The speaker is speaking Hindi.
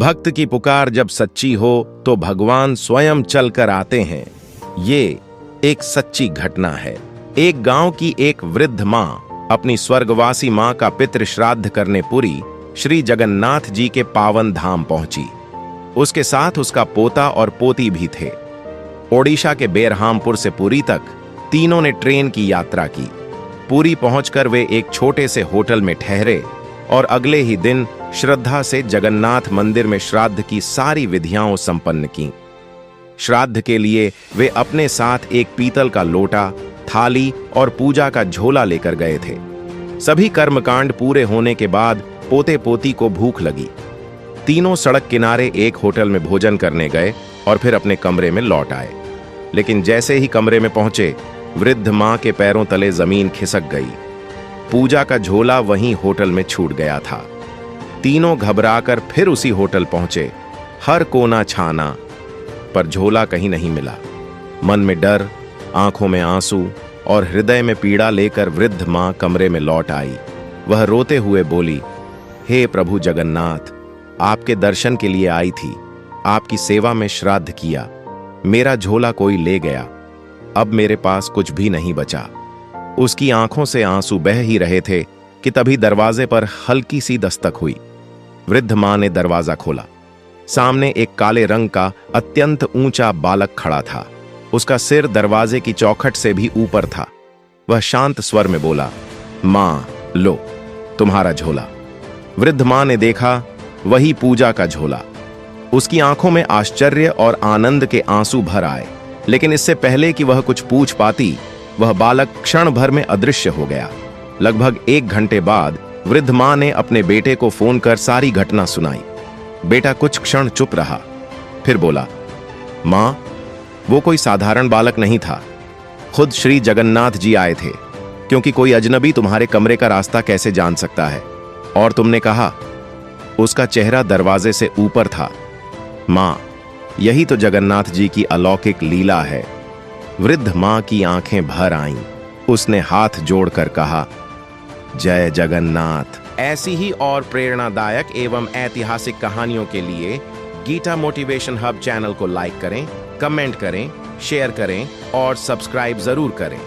भक्त की पुकार जब सच्ची हो तो भगवान स्वयं चलकर आते हैं। ये एक सच्ची घटना है। एक गांव की एक वृद्ध मां अपनी स्वर्गवासी मां का पितृ श्राद्ध करने पुरी श्री जगन्नाथ जी के पावन धाम पहुंची। उसके साथ उसका पोता और पोती भी थे। ओडिशा के बेरहामपुर से पुरी तक तीनों ने ट्रेन की यात्रा की। पुरी पहुंचकर वे एक छोटे से होटल में ठहरे और अगले ही दिन श्रद्धा से जगन्नाथ मंदिर में श्राद्ध की सारी विधियां संपन्न की। श्राद्ध के लिए वे अपने साथ एक पीतल का लोटा, थाली और पूजा का झोला लेकर गए थे। सभी कर्मकांड पूरे होने के बाद पोते पोती को भूख लगी। तीनों सड़क किनारे एक होटल में भोजन करने गए और फिर अपने कमरे में लौट आए। लेकिन जैसे ही कमरे में पहुंचे, वृद्ध मां के पैरों तले जमीन खिसक गई। पूजा का झोला वहीं होटल में छूट गया था। तीनों घबराकर फिर उसी होटल पहुंचे। हर कोना छाना, पर झोला कहीं नहीं मिला। मन में डर, आंखों में आंसू और हृदय में पीड़ा लेकर वृद्ध मां कमरे में लौट आई। वह रोते हुए बोली, हे प्रभु जगन्नाथ, आपके दर्शन के लिए आई थी, आपकी सेवा में श्राद्ध किया, मेरा झोला कोई ले गया, अब मेरे पास कुछ भी नहीं बचा। उसकी आंखों से आंसू बह ही रहे थे कि तभी दरवाजे पर हल्की सी दस्तक हुई। वृद्ध मां ने दरवाजा खोला। सामने एक काले रंग का अत्यंत ऊंचा बालक खड़ा था। उसका सिर दरवाजे की चौखट से भी ऊपर था। वह शांत स्वर में बोला, मां, लो तुम्हारा झोला। वृद्ध मां ने देखा, वही पूजा का झोला। उसकी आंखों में आश्चर्य और आनंद के आंसू भर आए। लेकिन इससे पहले कि वह कुछ पूछ पाती, वह बालक क्षण भर में अदृश्य हो गया। लगभग 1 घंटे बाद वृद्ध मां ने अपने बेटे को फोन कर सारी घटना सुनाई। बेटा कुछ क्षण चुप रहा, फिर बोला, मां, वो कोई साधारण बालक नहीं था, खुद श्री जगन्नाथ जी आए थे। क्योंकि कोई अजनबी तुम्हारे कमरे का रास्ता कैसे जान सकता है? और तुमने कहा उसका चेहरा दरवाजे से ऊपर था। मां, यही तो जगन्नाथ जी की अलौकिक लीला है। वृद्ध मां की आंखें भर आईं। उसने हाथ जोड़कर कहा, जय जगन्नाथ। ऐसी ही और प्रेरणादायक एवं ऐतिहासिक कहानियों के लिए गीता मोटिवेशन हब चैनल को लाइक करें, कमेंट करें, शेयर करें और सब्सक्राइब जरूर करें।